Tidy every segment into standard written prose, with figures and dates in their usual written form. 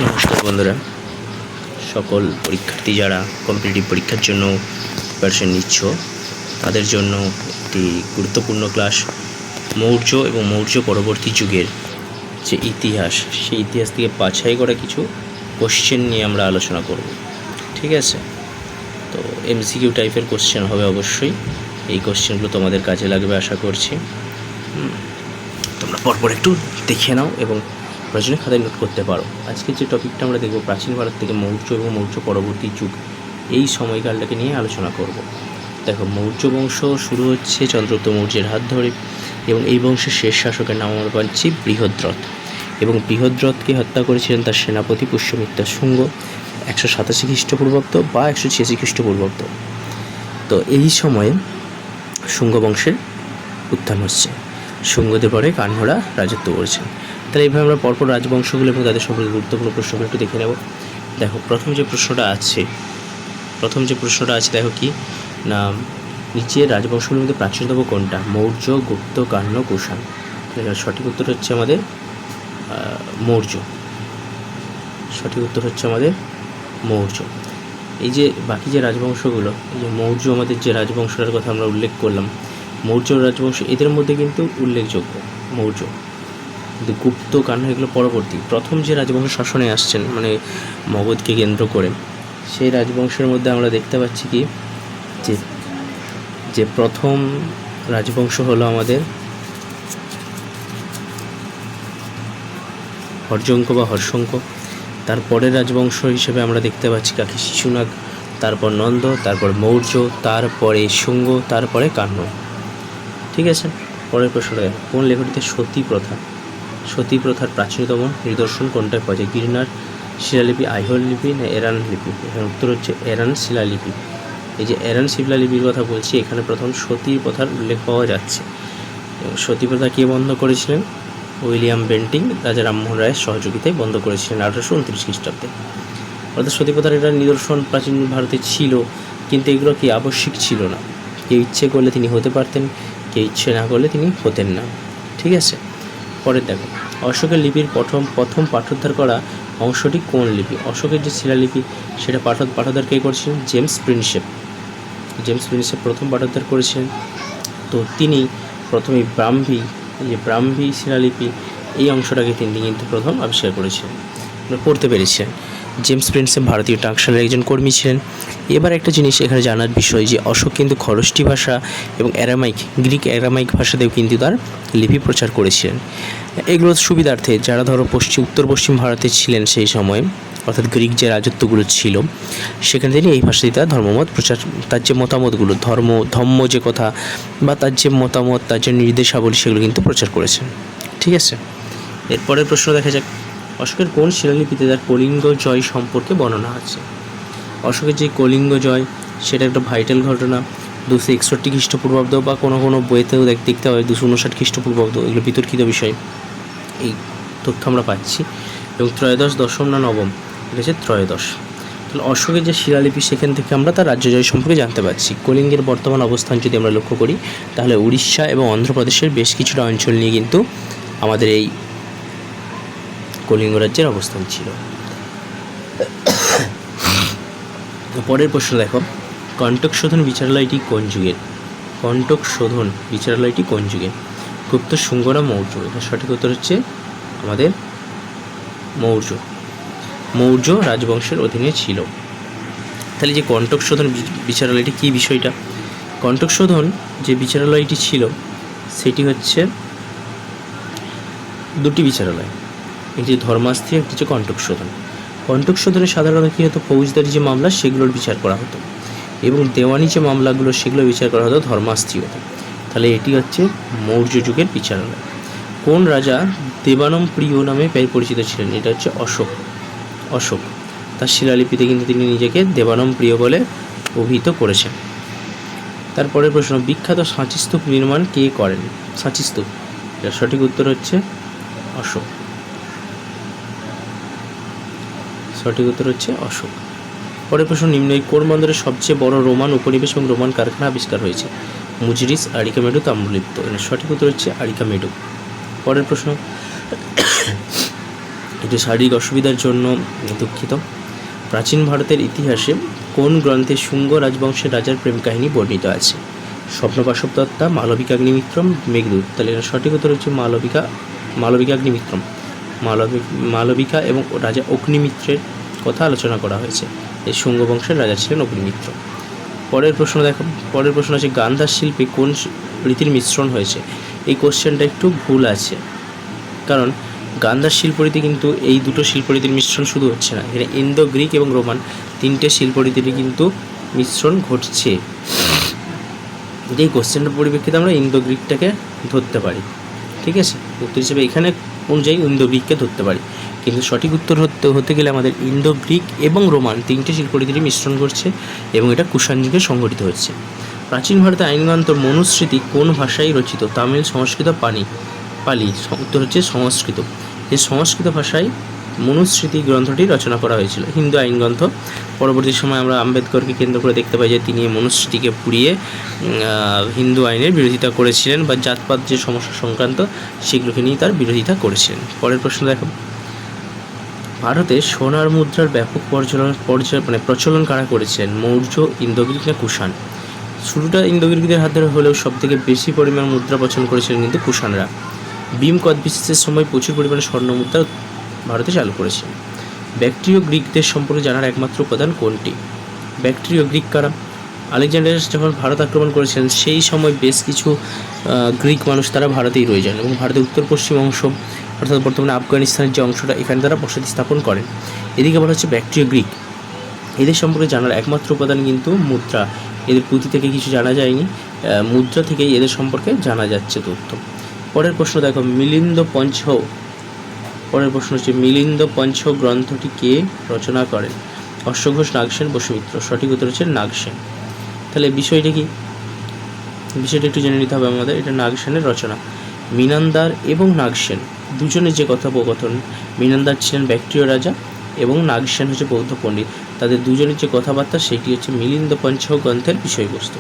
নমস্কার বন্ধুরা, সকল পরীক্ষার্থী যারা কম্পিটিটিভ পরীক্ষার জন্য প্রিপারেশন নিচ্ছ তাদের জন্য একটি গুরুত্বপূর্ণ ক্লাস মৌর্য এবং মৌর্য পরবর্তী যুগের যে ইতিহাস, সেই ইতিহাস থেকে বাছাই করা কিছু কোশ্চেন নিয়ে আমরা আলোচনা করব। ঠিক আছে, তো এমসিকিউ টাইপের কোশ্চেন হবে অবশ্যই। এই কোশ্চেনগুলো তোমাদের কাজে লাগবে আশা করছি। তোমরা পরপর একটু দেখে নাও এবং প্রয়োজনে খাতায় নোট করতে পারো। আজকে যে টপিকটা আমরা দেখব, প্রাচীন ভারত থেকে মৌর্য এবং মৌর্য পরবর্তী যুগ, এই সময়কালটাকে নিয়ে আলোচনা করব। দেখো, মৌর্য বংশ শুরু হচ্ছে চন্দ্রগুপ্ত মৌর্যের হাত ধরে এবং এই বংশের শেষ শাসকের নাম আমরা পাচ্ছি বৃহদ্রথ। এবং বৃহদ্রথকে হত্যা করেছিলেন তার সেনাপতি পুষ্যমিত্র শুঙ্গ 187 খ্রিস্টপূর্বাব্দ বা 186 খ্রিস্টপূর্বাব্দ। তো এই সময়ে শুঙ্গ বংশের উত্থান হচ্ছে। শুঙ্গদের পরে কাহ্নরা রাজত্ব করেছেন। তাহলে এইভাবে আমরা পরপর রাজবংশগুলো এবং তাদের সম্পর্কে গুরুত্বপূর্ণ প্রশ্নগুলো একটু দেখে নেব। দেখো, প্রথম যে প্রশ্নটা আছে দেখো কি না, নিচের রাজবংশগুলোর মধ্যে প্রাচীনতম কোনটা? মৌর্য, গুপ্ত, কাহ্ন, কুষাণ। সঠিক উত্তর হচ্ছে আমাদের মৌর্য। সঠিক উত্তর হচ্ছে আমাদের মৌর্য। এই যে বাকি যে রাজবংশগুলো, এই যে মৌর্য আমাদের যে রাজবংশটার কথা আমরা উল্লেখ করলাম, মৌর্য রাজবংশ এদের মধ্যে কিন্তু উল্লেখযোগ্য মৌর্য। কিন্তু গুপ্ত, কাহ্ন এগুলো পরবর্তী। প্রথম যে রাজবংশ শাসনে আসছেন মানে মগধকে কেন্দ্র করে, সেই রাজবংশের মধ্যে আমরা দেখতে পাচ্ছি কি যে প্রথম রাজবংশ হলো আমাদের হর্যঙ্ক বা হর্ষঙ্ক। তারপরের রাজবংশ হিসেবে আমরা দেখতে পাচ্ছি কাকে? শিশুনাগ, তারপর নন্দ, তারপর মৌর্য, তারপরে শুঙ্গ, তারপরে কাহ্ন। ঠিক আছে, পরের প্রশ্নটা দেখো, কোন লেখটিতে সতী প্রথার প্রাচীনতম নিদর্শন কোনটায় পাওয়া যায়? গিরনার শিলালিপি, আইহোল লিপি না এরান লিপি? এখানে উত্তর হচ্ছে এরান শিলালিপি। এই যে এরান শিলালিপির কথা বলছি, এখানে প্রথম সতী প্রথার উল্লেখ পাওয়া যাচ্ছে। সতী প্রথা কে বন্ধ করেছিলেন? উইলিয়াম বেন্টিং রাজা রামমোহন রায়ের সহযোগিতায় বন্ধ করেছিলেন 1829 খ্রিস্টাব্দে। অর্থাৎ সতী প্রথার এটা নিদর্শন প্রাচীন ভারতে ছিল, কিন্তু এগুলো কি আবশ্যিক ছিল না। কেউ ইচ্ছে করলে তিনি হতে পারতেন, কেউ ইচ্ছে না করলে তিনি হতেন না। ঠিক আছে, পরে দেখো, অশোকের লিপির প্রথম পাঠোদ্ধার করা অংশটি কোন লিপি? অশোকের যে শিলালিপি সেটা পাঠোদ্ধার কে করেছিলেন? জেমস প্রিন্সেপ প্রথম পাঠোদ্ধার করেছিলেন। তো তিনি প্রথমে ব্রাহ্মী শিলালিপি এই অংশটাকে তিনি কিন্তু প্রথম আবিষ্কার করেছিলেন, পড়তে পেরেছিলেন। জেমস প্রিন্সেপ ভারতীয় টাকশালের একজন কর্মী ছিলেন। এবার একটা জিনিস এখানে জানার বিষয় যে অশোক কিন্তু খরষ্টি ভাষা এবং গ্রিক অ্যারামাইক ভাষাতেও কিন্তু তার লিপি প্রচার করেছিলেন। এগুলোর সুবিধার্থে যারা ধরো উত্তর পশ্চিম ভারতে ছিলেন সেই সময়ে, অর্থাৎ গ্রিক যে রাজত্বগুলো ছিল, সেখানে তিনি এই ভাষাতে তার ধর্মমত প্রচার, তার যে মতামতগুলো, ধর্ম যে কথা বা তার যে মতামত, তার যে নির্দেশাবলী, সেগুলো কিন্তু প্রচার করেছেন। ঠিক আছে, এরপরের প্রশ্ন দেখা যাক, অশোকের কোন শিলালিপিতে তার কলিঙ্গ জয় সম্পর্কে বর্ণনা আছে? অশোকের যে কলিঙ্গ জয় সেটা একটা ভাইটাল ঘটনা। 261 খ্রিস্টপূর্বাব্দ বা কোনো বইতেও দেখতে হয় 259 খ্রিস্টপূর্বাব্দ। এগুলো বিতর্কিত বিষয়, এই তথ্য আমরা পাচ্ছি। এবং ত্রয়োদশ, দশম না নবম? এটা হচ্ছে ত্রয়োদশ। তাহলে অশোকের যে শিলালিপি সেখান থেকে আমরা তার রাজ্য জয় সম্পর্কে জানতে পারছি। কলিঙ্গের বর্তমান অবস্থান যদি আমরা লক্ষ্য করি, তাহলে উড়িষ্যা এবং অন্ধ্রপ্রদেশের বেশ কিছুটা অঞ্চল নিয়ে কিন্তু আমাদের এই কলিঙ্গ রাজ্যের অবস্থান ছিল। পরের প্রশ্ন দেখো, কণ্টক শোধন বিচারালয়টি কোন যুগের? গুপ্ত, শুঙ্গ না মৌর্য? এটা সঠিক উত্তর হচ্ছে আমাদের মৌর্য রাজবংশের অধীনে ছিল। তাহলে যে কণ্টক শোধন বিচারালয়টি কী বিষয়টা? কণ্টক শোধন যে বিচারালয়টি ছিল সেটি হচ্ছে দুটি বিচারালয়, একটি ধর্মাস্থি, একটি হচ্ছে কণ্টক শোধনে সাধারণত কী হতো? ফৌজদারি যে মামলা সেগুলোর বিচার করা হতো এবং দেওয়ানি যে মামলাগুলো সেগুলো বিচার করা হতো ধর্মাস্থি হতো। তাহলে এটি হচ্ছে মৌর্য যুগের বিচারালয়। কোন রাজা দেবানম প্রিয় নামে পরিচিত ছিলেন? এটা হচ্ছে অশোক। তার শিলালিপিতে কিন্তু তিনি নিজেকে দেবানম প্রিয় বলে অভিহিত করেছেন। তারপরের প্রশ্ন, বিখ্যাত সাঁচিস্তূপ নির্মাণ কে করেন? সাঁচিস্তূপ, এর সঠিক উত্তর হচ্ছে অশোক। পরের প্রশ্ন, নিম্নলিখিত কোন বন্দরে সবচেয়ে বড় রোমান উপনিবেশ এবং রোমান কারখানা আবিষ্কার হয়েছে? মুজিরিস, আরিকামেডু, তাম্রলিপ্ত? এর সঠিক উত্তর হচ্ছে আরিকামেডু। পরের প্রশ্ন, একটু শারীরিক অসুবিধার জন্য দুঃখিত। প্রাচীন ভারতের ইতিহাসে কোন গ্রন্থে শুঙ্গ রাজবংশের রাজার প্রেম কাহিনী বর্ণিত আছে? স্বপ্নবাসবদত্তা, মালবিকাগ্নিমিত্রম, মেঘদূত। তাহলে এটা সঠিক উত্তর হচ্ছে মালবিকাগ্নিমিত্রম। মালবিকা এবং রাজা অগ্নিমিত্রের কথা আলোচনা করা হয়েছে। এই শুঙ্গ বংশের রাজা ছিলেন অগ্নিমিত্র। পরের প্রশ্ন দেখো, পরের প্রশ্ন হচ্ছে গান্ধার শিল্পে কোন রীতির মিশ্রণ হয়েছে? এই কোশ্চেনটা একটু ভুল আছে, কারণ গান্ধার শিল্পরীতি কিন্তু এই দুটো শিল্পরীতির মিশ্রণ শুধু হচ্ছে না, এখানে ইন্দো গ্রিক এবং রোমান তিনটে শিল্পরীতিরই কিন্তু মিশ্রণ ঘটছে। এই কোশ্চেনটার পরিপ্রেক্ষিতে আমরা ইন্দো গ্রিকটাকে ধরতে পারি, ঠিক আছে? উত্তর হিসেবে এখানে অনুযায়ী ইন্দো গ্রিককে ধরতে পারি, কিন্তু সঠিক উত্তর হতে গেলে আমাদের ইন্দো গ্রিক এবং রোমান তিনটে শিল্পরীতিরই মিশ্রণ ঘটছে এবং এটা কুষাণ যুগে সংঘটিত হচ্ছে। প্রাচীন ভারতে আইনগ্রন্থ মনুস্মৃতি কোন ভাষায় রচিত? তামিল, সংস্কৃত, পালি। উত্তর হচ্ছে সংস্কৃত। এই সংস্কৃত ভাষায় মনুস্মৃতি গ্রন্থটি রচনা করা হয়েছিল, হিন্দু আইন গ্রন্থ। পরবর্তী সময় আমরা আম্বেদকরকে কেন্দ্র করে দেখতে পাই যে তিনি মনুস্মৃতিকে পুড়িয়ে হিন্দু আইনের বিরোধিতা করেছিলেন, বা জাতপাত যে সমস্যা সংক্রান্ত সেগুলোকে নিয়ে তার বিরোধিতা করেছিলেন। পরের প্রশ্ন দেখো, ভারতে সোনার মুদ্রার ব্যাপক প্রচলন কারা করেছিলেন? মৌর্য, ইন্দোগ্রিক না কুষাণ? শুরুটা ইন্দোগ্রিকদের হাত ধরে হলেও সবথেকে বেশি পরিমাণ মুদ্রা প্রচলন করেছিলেন কিন্তু কুষাণরা। ভীম কোচবিসেসের সময় প্রচুর পরিমাণে স্বর্ণ মুদ্রা ভারতে চালু করেছিলেন। ব্যাকট্রীয় গ্রিকদের সম্পর্কে জানার একমাত্র উপাদান কোনটি? ব্যাকট্রীয় গ্রিক কারা? আলেকজান্ডার যখন ভারত আক্রমণ করেছিলেন সেই সময় বেশ কিছু গ্রিক মানুষ তারা ভারতেই রয়ে যান এবং ভারতের উত্তর পশ্চিম অংশ অর্থাৎ বর্তমানে আফগানিস্তানের যে অংশটা এখানে তারা বসতি স্থাপন করেন। এদিকে বলা হচ্ছে ব্যাকট্রীয় গ্রিক। এদের সম্পর্কে জানার একমাত্র উপাদান কিন্তু মুদ্রা। এদের পুঁথি থেকে কিছু জানা যায়নি, মুদ্রা থেকেই এদের সম্পর্কে জানা যাচ্ছে তথ্য। পরের প্রশ্ন দেখো, পরের প্রশ্ন হচ্ছে মিলিন্দ পঞ্চ গ্রন্থটি কে রচনা করেন? অশ্বঘোষ, নাগসেন, বসুমিত্র। সঠিক উত্তর হচ্ছে নাগসেন। তাহলে বিষয়টা কি, বিষয়টা একটু জেনে নিতে হবে আমাদের। এটা নাগসেনের রচনা। মিনান্দার এবং নাগসেন দুজনের যে কথোপকথন, মিনান্দার ছিলেন ব্যাকট্রীয় রাজা এবং নাগসেন হচ্ছে বৌদ্ধ পণ্ডিত, তাদের দুজনের যে কথাবার্তা সেটি হচ্ছে মিলিন্দ পঞ্চ গ্রন্থের বিষয়বস্তু।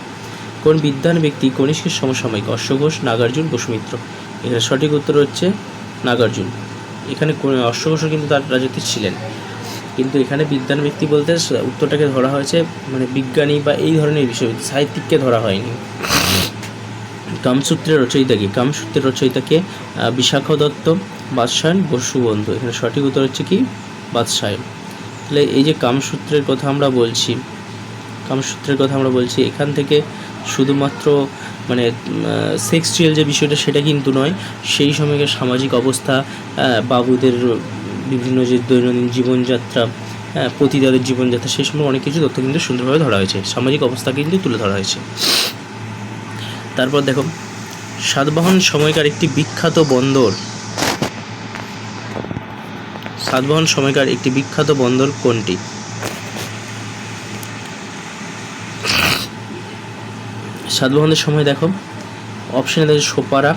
কোন বিদ্বান ব্যক্তি কনিষ্কের সমসাময়িক? অশ্বঘোষ, নাগার্জুন, বসুমিত্র। এখানে সঠিক উত্তর হচ্ছে নাগার্জুন। এখানে অশ্বঘোষও কিন্তু তার রাজত্বে ছিলেন, কিন্তু এখানে বিদ্বান ব্যক্তি বলতে উত্তরটাকে ধরা হয়েছে মানে বিজ্ঞানী বা এই ধরনের বিষয়, সাহিত্যিককে ধরা হয়নি। কামসূত্রের রচয়িতা কি? কামসূত্রের রচয়িতাকে বিশাখা দত্ত, বাদশায়ন, বসুবন্ধু। এখানে সঠিক উত্তর হচ্ছে কি বাদশায়ন। তাহলে এই যে কামসূত্রের কথা আমরা বলছি, এখান থেকে শুধুমাত্র মানে সেক্সুয়াল যে বিষয়টা সেটা কিন্তু নয়, সেই সময়কার সামাজিক অবস্থা, বাবুদের বিভিন্ন যে দৈনন্দিন জীবনযাত্রা, পতিতাদের জীবনযাত্রা, সেই সময় অনেক কিছু তথ্য কিন্তু সুন্দরভাবে ধরা হয়েছে, সামাজিক অবস্থা কিন্তু তুলে ধরা হয়েছে। তারপর দেখো, সাতবাহন সময়কার একটি বিখ্যাত বন্দর কোনটি? সাতবাহনের সময় দেখো অপশানে দেখো সোপারা,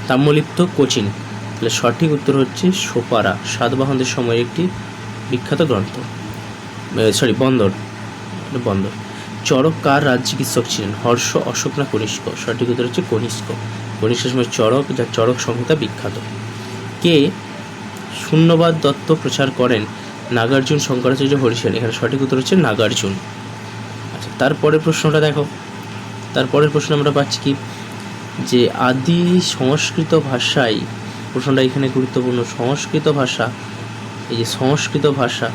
তাম্রলিপ্ত, কোচিন। তাহলে সঠিক উত্তর হচ্ছে সোপারা। সাতবাহনদের সময় একটি বিখ্যাত বন্দর। চড়ক কার রাজ চিকিৎসক ছিলেন? হর্ষ, অশোক না কনিষ্ক? সঠিক উত্তর হচ্ছে কনিষ্ক। কনিষ্কের সময় চড়ক, যার চড়ক সংহিতা বিখ্যাত। কে শূন্যবাদ তত্ত্ব প্রচার করেন? নাগার্জুন, শঙ্করাচার্য, হরিসেন। এখানে সঠিক উত্তর হচ্ছে নাগার্জুন। আচ্ছা, তারপরের প্রশ্নটা দেখো, তারপরের প্রশ্ন আমরা পাচ্ছি কি যে আদি সংস্কৃত ভাষায়, প্রশ্নটা এখানে গুরুত্বপূর্ণ, সংস্কৃত ভাষা, এই যে সংস্কৃত ভাষা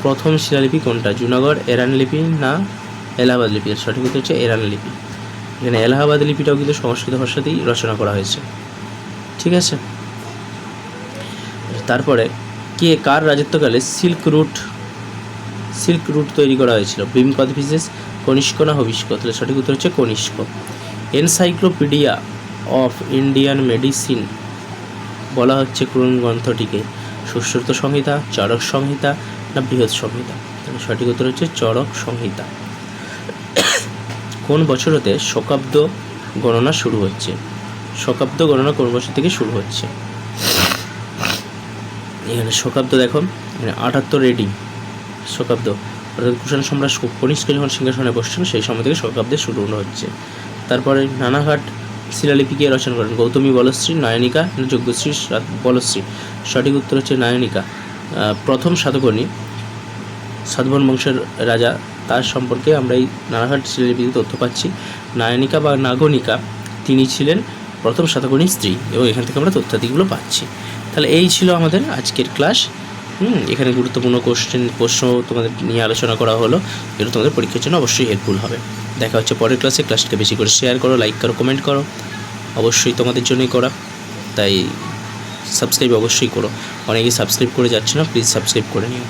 প্রথম শিলালিপি কোনটা? জুনাগড়, এরান লিপি না এলাহাবাদ লিপি? সঠিক উত্তর হচ্ছে এরান লিপি। এখানে এলাহাবাদ লিপিটাও কিন্তু সংস্কৃত ভাষাতেই রচনা করা হয়েছে, ঠিক আছে। তারপরে কার রাজত্বকালে সিল্ক রুট তৈরি করা হয়েছিল? ভীম কোচবিসেস, কনিষ্ক না হবিষ্ক? তাহলে সঠিক উত্তর হচ্ছে Kanishka. Encyclopedia of Indian medicine বলা হচ্ছে কোন গ্রন্থটিকে? সুশ্রুত সংহিতা, চরক সংহিতা না বৃহৎ সংহিতা? তাহলে সঠিক উত্তর হচ্ছে চরক সংহিতা। কোন বছর হতে শকাব্দ গণনা শুরু হচ্ছে? শকাব্দ গণনা কোন বছর থেকে শুরু হচ্ছে? এখানে শকাব্দ দেখো, এখানে 78 রেডি শকাব্দ, অর্থাৎ কুষাণ সম্রাট কনিষ্ক যখন সিংহাসনে বসছেন সেই সময় থেকে শকাব্দের শুরু হচ্ছে। তারপরে নানাঘাট শিলালিপিকে রচনা করেন? গৌতমী বলশ্রী, নয়নিকা, যজ্ঞশ্রী, বলশ্রী। সঠিক উত্তর হচ্ছে নয়নিকা। প্রথম সাতকর্ণী সাতবাহন বংশের রাজা, তার সম্পর্কে আমরা এই নানাঘাট শিলালিপিতে তথ্য পাচ্ছি। নয়নিকা বা নাগনিকা তিনি ছিলেন প্রথম সাতকর্ণীর স্ত্রী, এবং এখান থেকে আমরা তথ্যাদিগুলো পাচ্ছি। তাহলে এই ছিল আমাদের আজকের ক্লাস। এখানে গুরুত্বপূর্ণ প্রশ্ন তোমাদের নিয়ে আলোচনা করা হলো, যেটা তোমাদের পরীক্ষার জন্য অবশ্যই হেল্পফুল হবে। দেখা হচ্ছে পরের ক্লাসে। ক্লাসটাকে বেশি করে শেয়ার করো, লাইক করো, কমেন্ট করো, অবশ্যই তোমাদের জন্যই করা, তাই সাবস্ক্রাইব অবশ্যই করো। অনেকেই সাবস্ক্রাইব করে যাচ্ছে না, প্লিজ সাবস্ক্রাইব করে নিও।